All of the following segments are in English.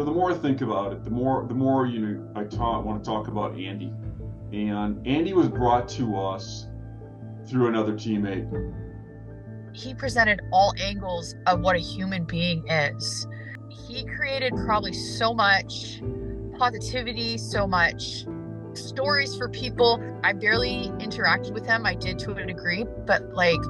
the more I think about it, the more I want to talk about Andy. And Andy was brought to us through another teammate. He presented all angles of what a human being is. He created probably so much positivity, so much stories for people. I barely interacted with him. I did to a degree, but like,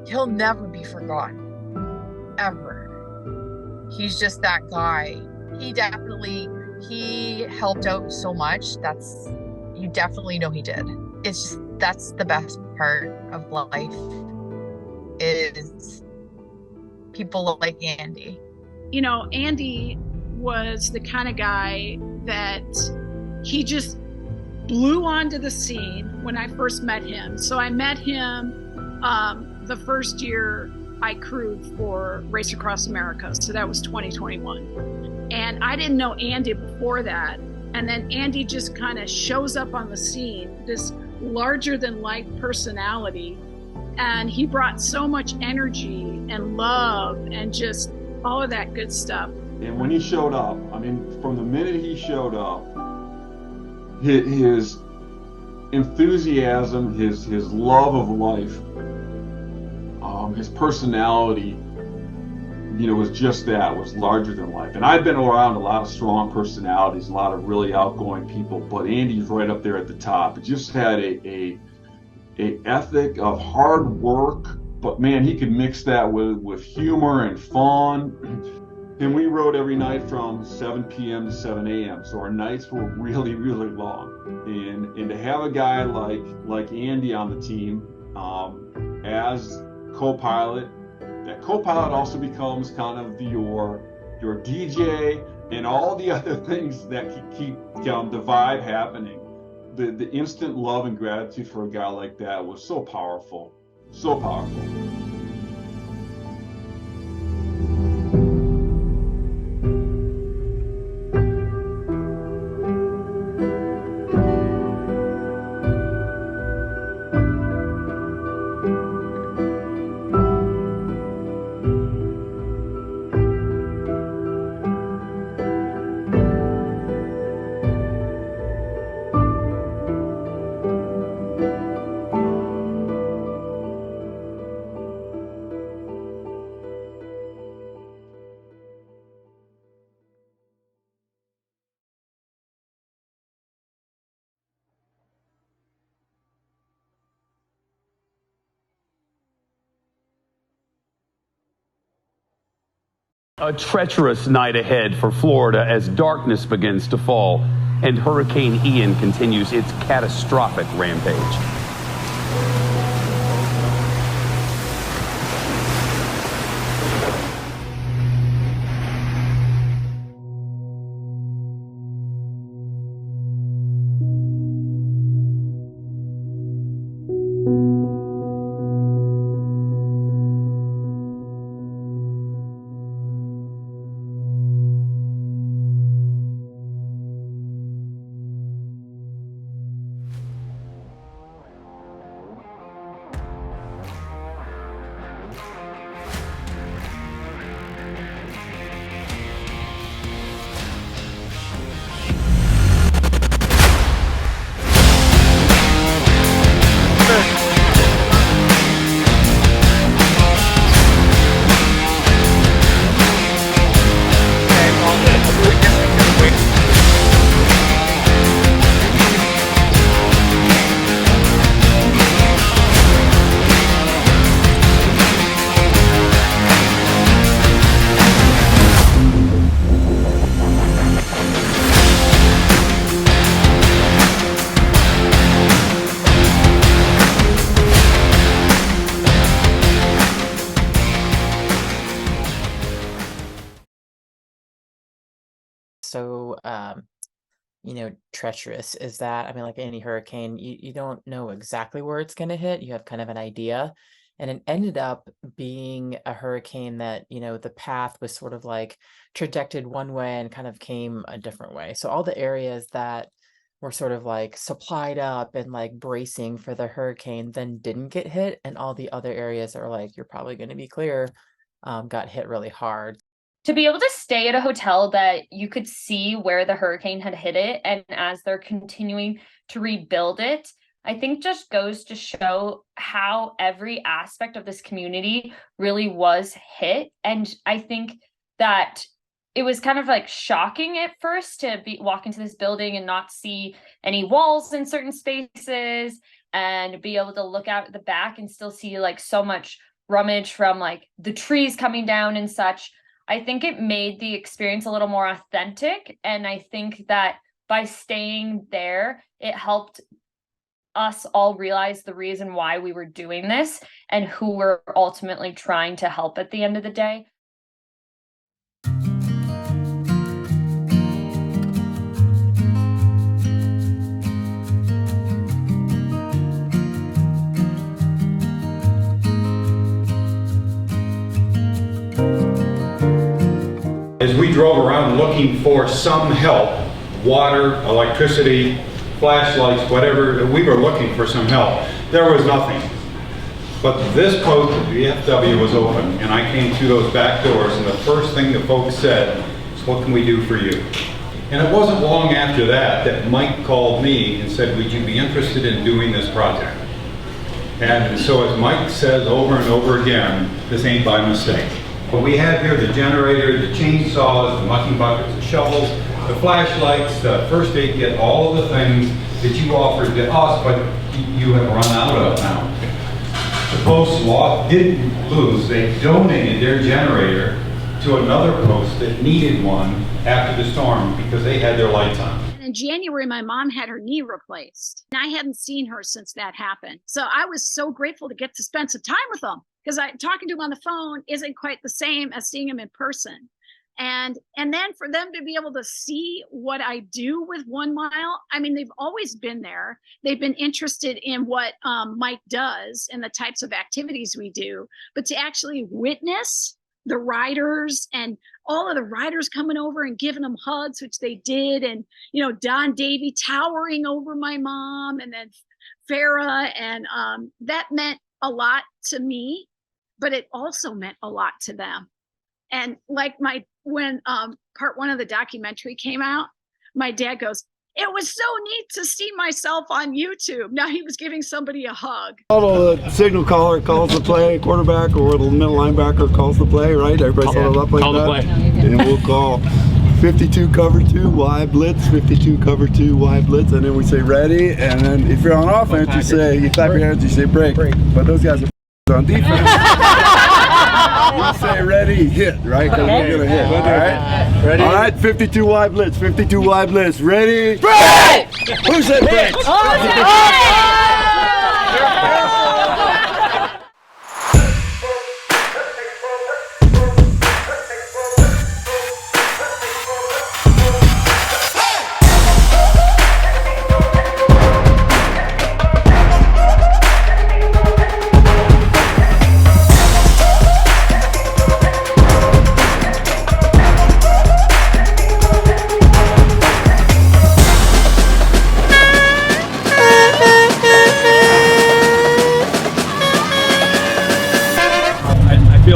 he'll never be forgotten, ever. He's just that guy. He helped out so much. You definitely know he did. It's just, that's the best part of life is people like Andy. Andy was the kind of guy that he just blew onto the scene when I first met him. So I met him the first year I crewed for Race Across America. So that was 2021. And I didn't know Andy before that. And then Andy just kind of shows up on the scene, this larger than life personality. And he brought so much energy and love and just all of that good stuff. And when he showed up, I mean, from the minute he showed up, his enthusiasm, his love of life, his personality, was just that, was larger than life. And I've been around a lot of strong personalities, a lot of really outgoing people, but Andy's right up there at the top. It just had a ethic of hard work, but man, he could mix that with humor and fun. And we rode every night from 7 p.m. to 7 a.m. So our nights were really, really long. And to have a guy like Andy on the team as co-pilot, that co-pilot also becomes kind of your DJ and all the other things that keep the vibe happening. The instant love and gratitude for a guy like that was so powerful, so powerful. A treacherous night ahead for Florida as darkness begins to fall and Hurricane Ian continues its catastrophic rampage. So, treacherous is that, I mean, like any hurricane, you don't know exactly where it's going to hit. You have kind of an idea. And it ended up being a hurricane that, the path was sort of like trajected one way and kind of came a different way. So all the areas that were sort of like supplied up and like bracing for the hurricane then didn't get hit. And all the other areas that are like, you're probably going to be clear, got hit really hard. to be able to stay at a hotel that you could see where the hurricane had hit it, and as they're continuing to rebuild it, I think just goes to show how every aspect of this community really was hit. And I think that it was kind of like shocking at first to walk into this building and not see any walls in certain spaces, and be able to look out at the back and still see like so much rummage from like the trees coming down and such. I think it made the experience a little more authentic. And I think that by staying there, it helped us all realize the reason why we were doing this and who we're ultimately trying to help at the end of the day. As we drove around looking for some help, water, electricity, flashlights, whatever, we were looking for some help. There was nothing. But this post at the VFW was open, and I came through those back doors, and the first thing the folks said is, "What can we do for you?" And it wasn't long after that Mike called me and said, "Would you be interested in doing this project?" And so as Mike says over and over again, this ain't by mistake. But we have here the generator, the chainsaws, the mucking buckets, the shovels, the flashlights, the first aid kit, all of the things that you offered to us, but you have run out of now. The post didn't lose. They donated their generator to another post that needed one after the storm because they had their lights on. In January, my mom had her knee replaced, and I hadn't seen her since that happened. So I was so grateful to get to spend some time with them, because talking to them on the phone isn't quite the same as seeing them in person. And then for them to be able to see what I do with 1 Mile, I mean, they've always been there. They've been interested in what Mike does and the types of activities we do, but to actually witness the riders and all of the riders coming over and giving them hugs, which they did. And, you know, Don Davey towering over my mom, and then Farah. And that meant a lot to me, but it also meant a lot to them. And like when part 1 of the documentary came out, my dad goes, "It was so neat to see myself on YouTube." Now he was giving somebody a hug. The signal caller calls the play, quarterback or the middle linebacker calls the play, right? Everybody set it up like that. And we'll call 52 cover 2 wide blitz, 52 cover 2 wide blitz, and then we say ready. And then if you're on offense, you clap your hands, you say break. But those guys are on defense. You say ready, hit, right? Because we're going to hit, all right? Ready? All right, 52 wide blitz, 52 wide blitz. Ready? Break! Who said break?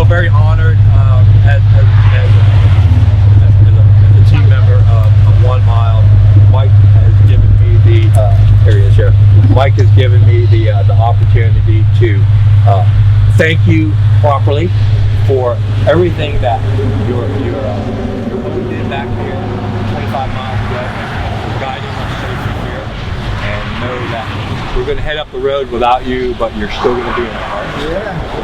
Very honored as a team member of 1 Mile. Mike has given me here he is here. Mike has given me the opportunity to thank you properly for everything that your did back here 25 miles ago, for guiding us safely here, and know that we're going to head up the road without you, but you're still going to be in our hearts. Yeah.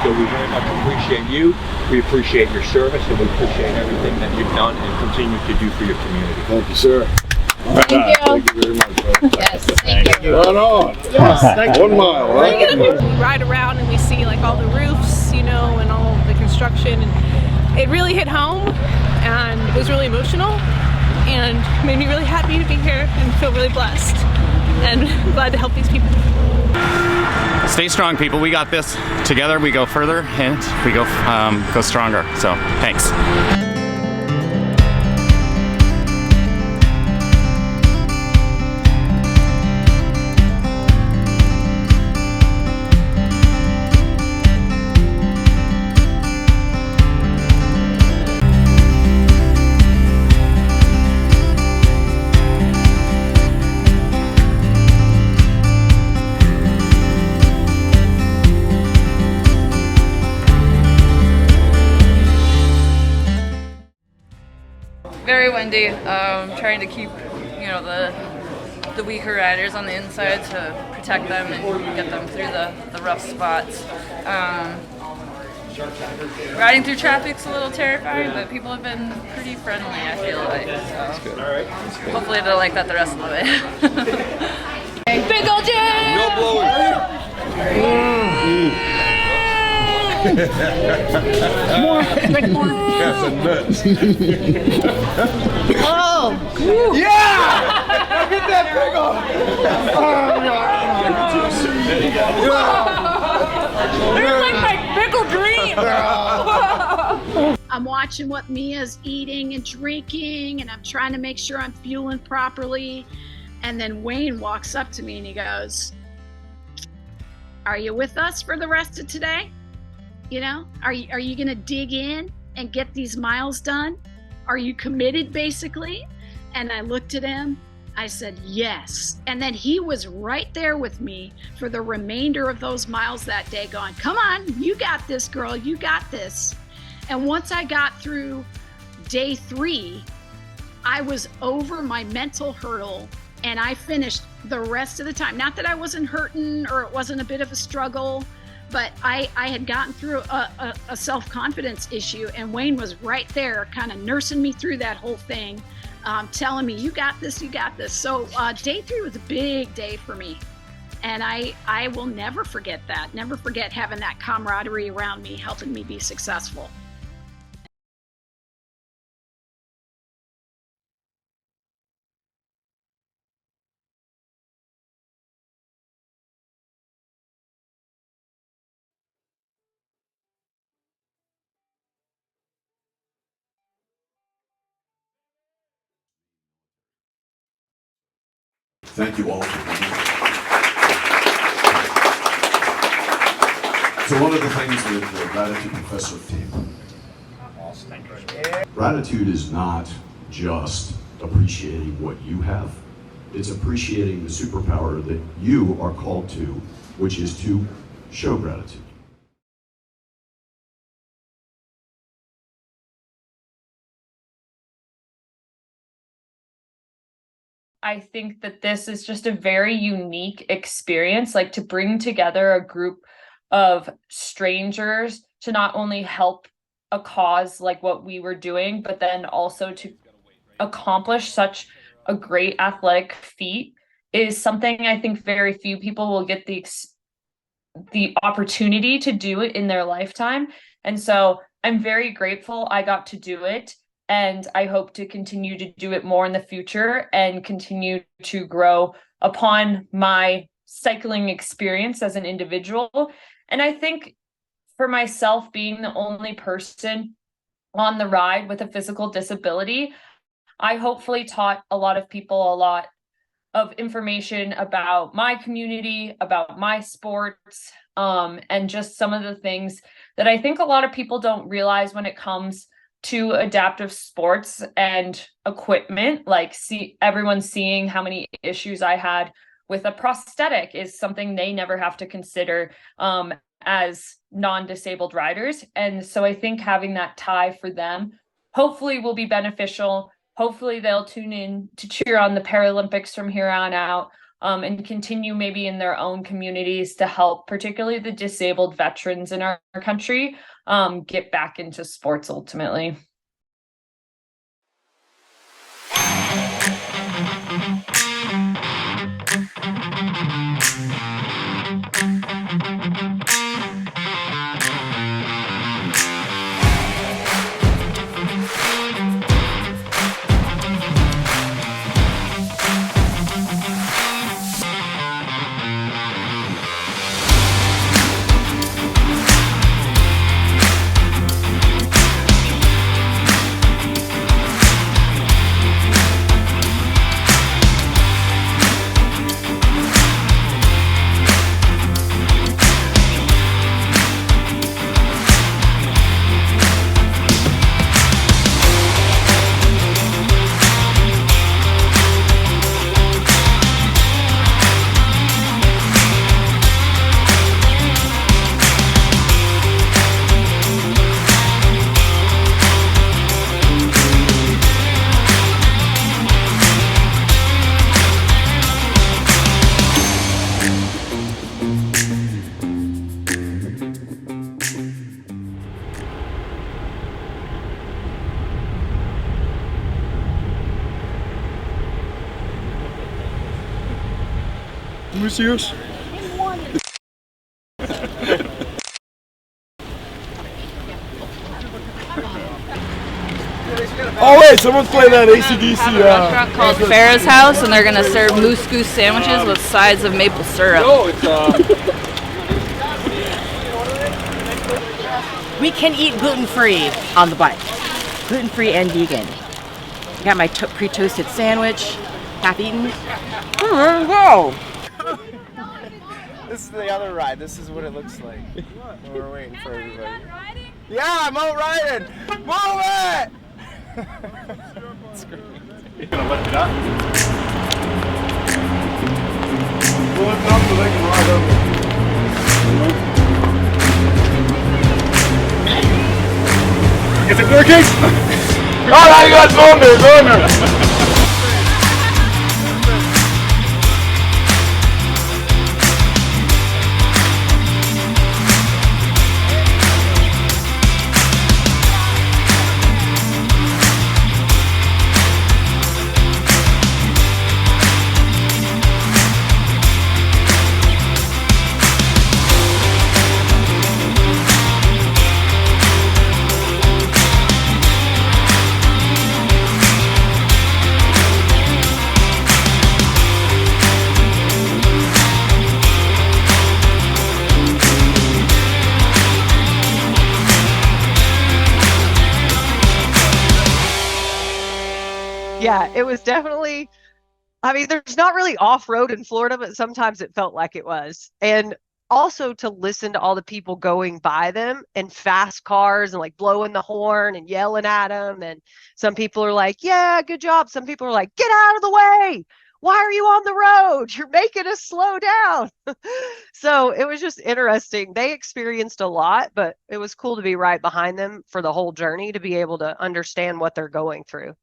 So we very much appreciate you, we appreciate your service, and we appreciate everything that you've done and continue to do for your community. Thank you, sir. Thank you. Thank you very much, bro. Yes, thank you. Right on. Yes. 1 Mile, right? We ride around and we see like all the roofs, you know, and all the construction, and it really hit home, and it was really emotional, and made me really happy to be here and feel really blessed, and glad to help these people. Stay strong, people. We got this. Together we go further, and we go stronger. So thanks. Wendy. Trying to keep, the weaker riders on the inside to protect them and get them through the rough spots. Riding through traffic's a little terrifying, but people have been pretty friendly, I feel like. So hopefully they'll like that the rest of the way. Big old jam! No blowing. More, like more. That's a nuts. Oh! Yeah! Get that big one! There's like my pickle dream! I'm watching what Mia's eating and drinking, and I'm trying to make sure I'm fueling properly. And then Wayne walks up to me and he goes, "Are you with us for the rest of today? Are you gonna dig in and get these miles done? Are you committed, basically?" And I looked at him, I said, "Yes." And then he was right there with me for the remainder of those miles that day going, "Come on, you got this, girl, you got this." And once I got through day 3, I was over my mental hurdle and I finished the rest of the time. Not that I wasn't hurting or it wasn't a bit of a struggle, but I had gotten through a self-confidence issue, and Wayne was right there kind of nursing me through that whole thing, telling me, you got this, you got this. So day 3 was a big day for me. And I will never forget that, never forget having that camaraderie around me, helping me be successful. Thank you all for being here. So one of the things that the gratitude professor gratitude is not just appreciating what you have. It's appreciating the superpower that you are called to, which is to show gratitude. I think that this is just a very unique experience, like to bring together a group of strangers to not only help a cause like what we were doing, but then also to accomplish such a great athletic feat is something I think very few people will get the opportunity to do it in their lifetime. And so I'm very grateful I got to do it. And I hope to continue to do it more in the future and continue to grow upon my cycling experience as an individual. And I think for myself, being the only person on the ride with a physical disability, I hopefully taught a lot of people a lot of information about my community, about my sports, and just some of the things that I think a lot of people don't realize when it comes to adaptive sports and equipment. Like everyone seeing how many issues I had with a prosthetic is something they never have to consider as non-disabled riders. And so I think having that tie for them hopefully will be beneficial. Hopefully they'll tune in to cheer on the Paralympics from here on out, and continue maybe in their own communities to help particularly the disabled veterans in our country get back into sports ultimately. Musius. Oh wait, someone's playing that AC/DC. Have a restaurant called Farrah's House, and they're gonna serve moose goose sandwiches with sides of maple syrup. No, it's We can eat gluten-free on the bike. Gluten-free and vegan. Got my pre-toasted sandwich, half eaten. Whoa! This is the other ride. This is what it looks like. We're waiting for everybody. Yeah, I'm out riding. Move it! It's great. You're gonna lift it up? We'll lift it up so they can ride over. Is it working? All right, you guys go in there, go in there. Yeah, it was definitely, I mean, there's not really off-road in Florida, but sometimes it felt like it was. And also to listen to all the people going by them in fast cars and like blowing the horn and yelling at them. And some people are like, yeah, good job. Some people are like, get out of the way. Why are you on the road? You're making us slow down. So it was just interesting. They experienced a lot, but it was cool to be right behind them for the whole journey, to be able to understand what they're going through.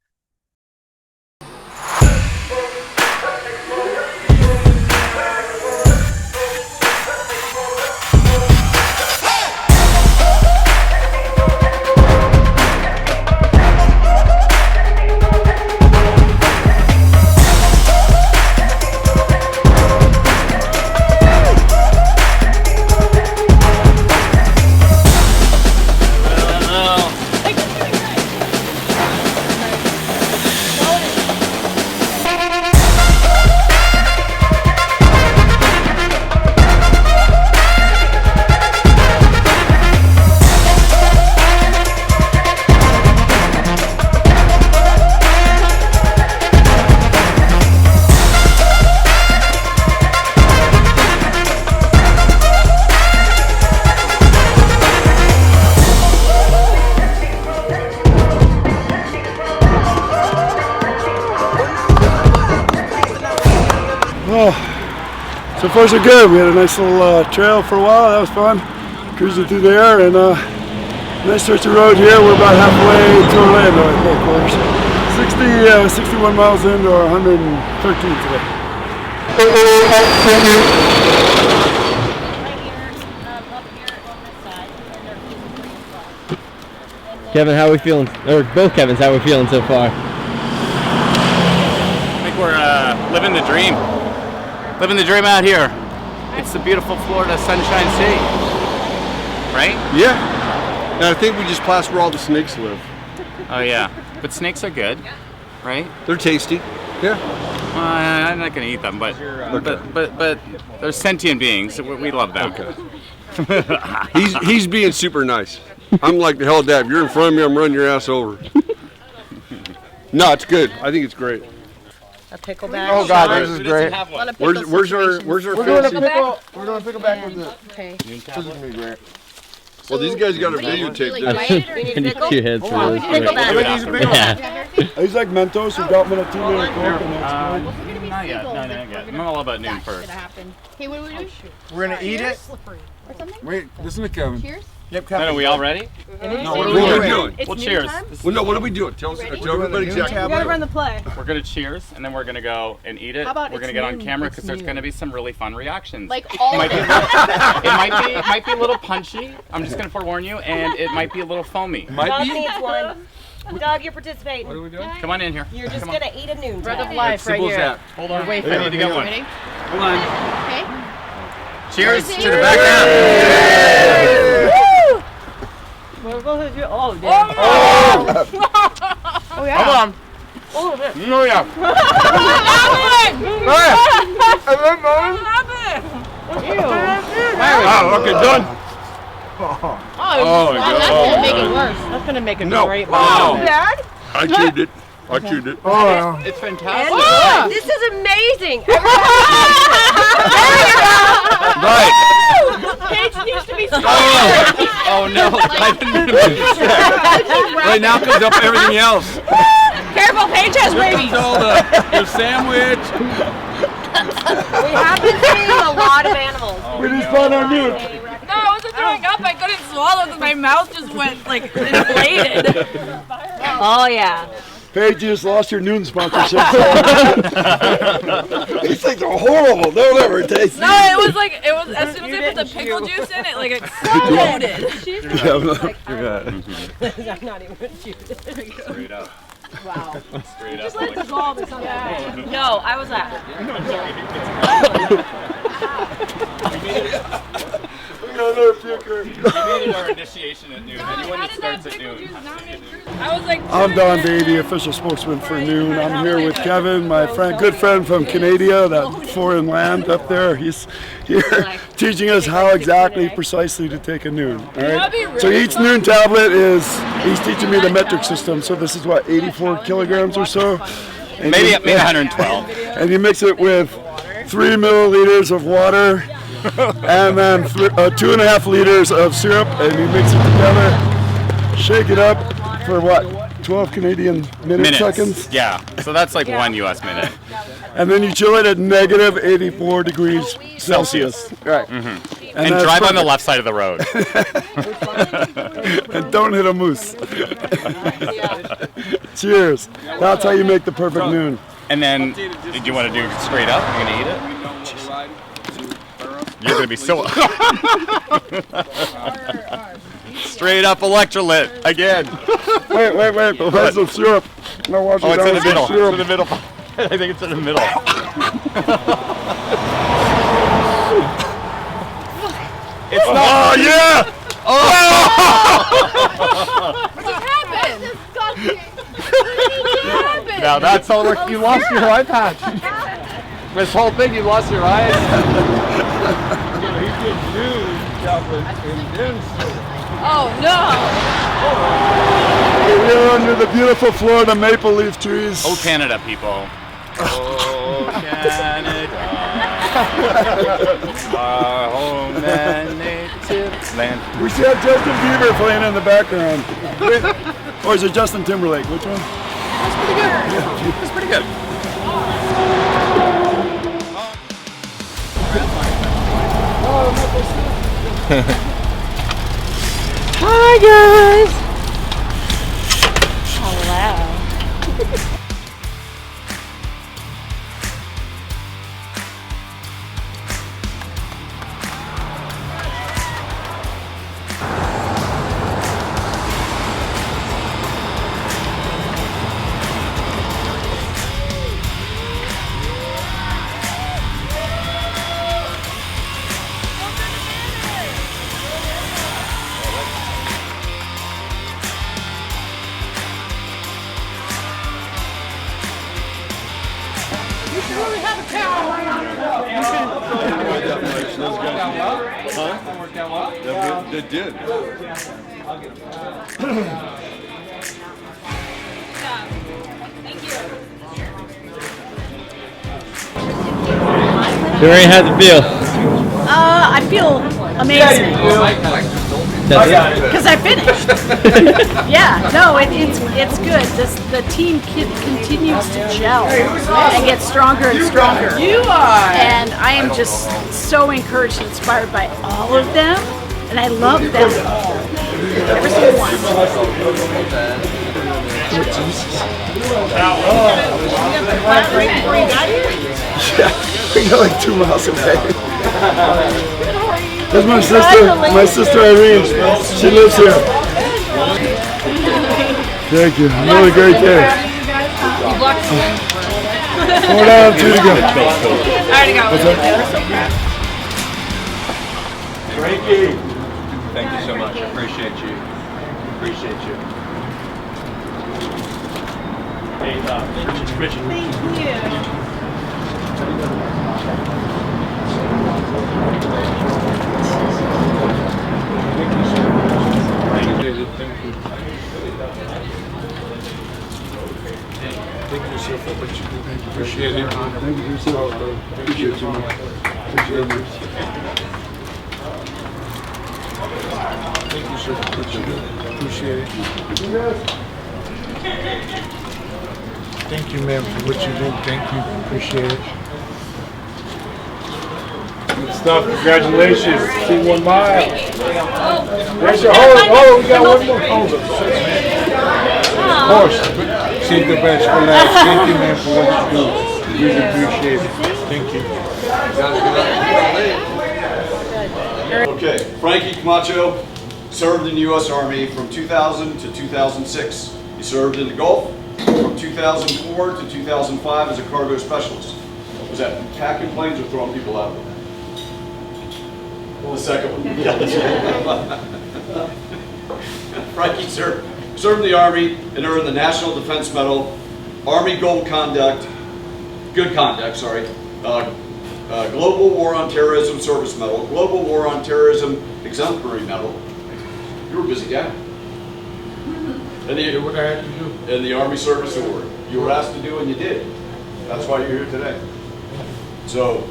So far so good. We had a nice little trail for a while. That was fun. Cruising through there, and nice stretch of road here. We're about halfway to Orlando at headquarters. 61 miles into our 113 today. Kevin, how are we feeling? Or both Kevins, how are we feeling so far? I think we're living the dream. Living the dream out here. It's the beautiful Florida Sunshine State, right? Yeah. And I think we just passed where all the snakes live. Oh yeah, but snakes are good, right? They're tasty. Yeah. I'm not gonna eat them, but they're sentient beings. We love them. Okay. he's being super nice. I'm like the hell, Dad. If you're in front of me, I'm running your ass over. No, it's good. I think it's great. A pickleback. Oh God, this is great. Where's our We're doing a pickle. We're doing a pickleback with the. Okay. This is gonna be great. Well, these guys got a videotape this. I need 2 heads for this. He's like Mentos, who got me a 2-liter Coke and that's Not yet. No, not yet. I'm all about noon first. Hey, what do we do? We're gonna eat it. Wait, listen to Kevin. Cheers. Yep, Kevin. Are we all ready? No, what are we doing? Well, cheers. Well, no, what are we doing? Tell everybody exactly. We gotta run the play. We're gonna cheers, and then we're gonna go and eat it. How about we're gonna it's get on noon? camera It's because there's noon. gonna be some really fun reactions. Like all it might be a little punchy. I'm just gonna forewarn you, and it might be a little foamy. Dog needs one. Dog, you're participating. What are we doing? Come on in here. You're just Come on. gonna eat a noon. Breath of tag. life right Simple as here. that. Hold on. Wait I need to get one. Ready? Hold on. Okay. Cheers to the back half. Oh, damn. Oh, yeah. Hold on. Oh, shit. Oh, yeah. Oh, okay, done. Oh, that's gonna make it worse. That's gonna make it great. Wow. Dad? I chewed it. I chewed it. Oh, it's fantastic. oh, this is amazing. Right. Paige needs to be Oh no, I didn't mean to check. Right now comes up everything else. Careful, Paige has rabies. All the sandwich. We have been seeing a lot of animals. We just found our noon. No, I wasn't throwing up. I couldn't swallow because my mouth just went like inflated. Oh yeah. Paige, you just lost your noon sponsorship. These things are horrible. Don't ever taste No, it was as soon as I put the pickle juice in, it like exploded. I'm not even gonna chew it. Straight up. Wow. Straight up. Just let it dissolve or something. Yeah. No, I was at. We got another puker. We needed our initiation at noon. Anyone that starts at noon. I was like, I'm Don Davey, official spokesman for Noon. I'm here with Kevin, my good friend from Canada, that foreign land up there. He's here teaching us how exactly, precisely to take a Noon. All right. So each Noon tablet he's teaching me the metric system. So this is what, 84 kilograms or so? And Maybe 112. And you mix it with 3 milliliters of water and then 2.5 liters of syrup, and you mix it together, shake it up for what, 12 Canadian minutes, seconds? Yeah, so that's like 1 US minute. And then you chill it at negative 84 degrees Celsius. Right. Mm-hmm. And drive on the left side of the road. And don't hit a moose. Cheers. That's how you make the perfect Noon. And then, do you want to do straight up? You're going to eat it? You're going to be so... Straight up electrolyte again. Wait. There's some syrup. No, it's in the middle. It's in the middle. I think it's in the middle. It's not. Oh, yeah! what just happened? What happened? Now that's all. You lost your eye patch. This whole thing, you lost your eyes. He did Noon tablet and then Oh no! We're under the beautiful Florida maple leaf trees. Oh, Canada, people. Oh, Canada. Our home and native land. We should have Justin Bieber playing in the background. Or is it Justin Timberlake? Which one? That's pretty good. Yeah, that's pretty good. Hi guys! Hello. It did. Dorian, how's it feel? I feel amazing. Because I finished. Yeah, no, it's good. The team continues to gel and get stronger and stronger. You are. And I am just so encouraged and inspired by all of them, and I love them all. Every single one. Yeah, we got like 2 miles away. That's my sister Irene. She lives here. Thank you. Another great day. 4 down, 2 to go. All Try to go. Frankie. Thank you so much. I appreciate you. Appreciate you. Hey, Richard. Thank you. Thank you, sir, for what you do. Appreciate it. Thank you, sir. Appreciate you. Appreciate you. Thank you, sir, for what you do. Appreciate it. Thank you, ma'am, for what you do. Thank you. Appreciate it. Good stuff. Congratulations. See 1 mile. There's your hold. Oh, we got one more holder. Of course. Save the best for last. Thank you, man, for what you do. Really appreciate it. Thank you. Okay, Frankie Camacho served in the U.S. Army from 2000 to 2006. He served in the Gulf from 2004 to 2005 as a cargo specialist. Was that packing planes or throwing people out of them? The second one. Yeah, that's right. Frankie served in the Army and earned the National Defense Medal, Army Good Conduct, Global War on Terrorism Service Medal, Global War on Terrorism Exemplary Medal. You were a busy guy. And what I had to do. And the Army Service Award. You were asked to do and you did. That's why you're here today. So,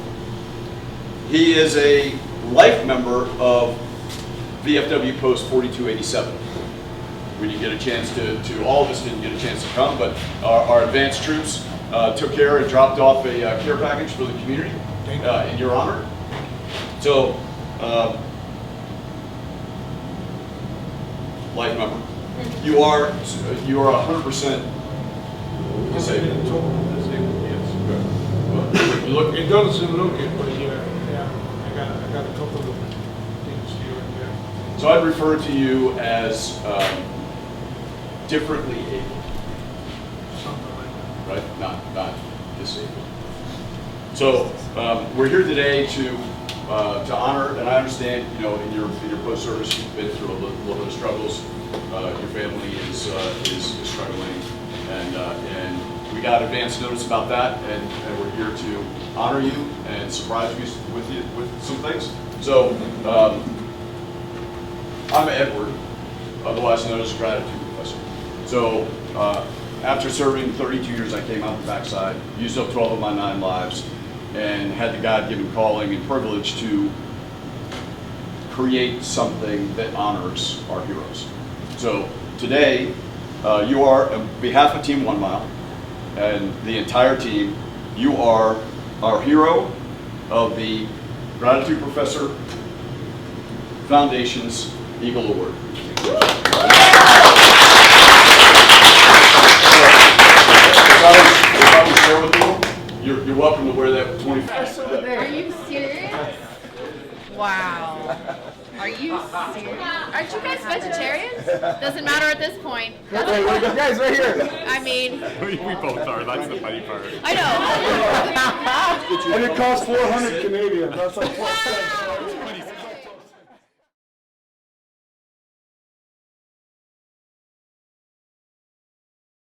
he is a life member of VFW Post 4287. We didn't get a chance to all of us didn't get a chance to come, but our advanced troops took care and dropped off a care package for the community in your honor. So, life member. You are 100% disabled. Yes. You look. It doesn't look it, but yeah. I got a couple of things here and there. So I'd refer to you as differently able. Something like that. Right? Not disabled. So we're here today to honor, and I understand, in your post-service you've been through a little bit of struggles. Your family is struggling, and we got advance notice about that, and we're here to honor you and surprise you with some things. So I'm Edward, otherwise known as Gratitude Professor. So after serving 32 years, I came out the backside, used up 12 of my 9 lives, and had the God-given calling and privilege to create something that honors our heroes. So today, you are, on behalf of Team 1 Mile and the entire team, you are our hero of the Gratitude Professor Foundation's Eagle Award. If I would share with you, you're welcome to wear that 25. Are you serious? Wow. Are you serious? Aren't you guys vegetarians? Doesn't matter at this point. Wait, guys, right here. I mean, we both are. That's the funny part. I know. And it costs 400 Canadian. That's like 12 cents.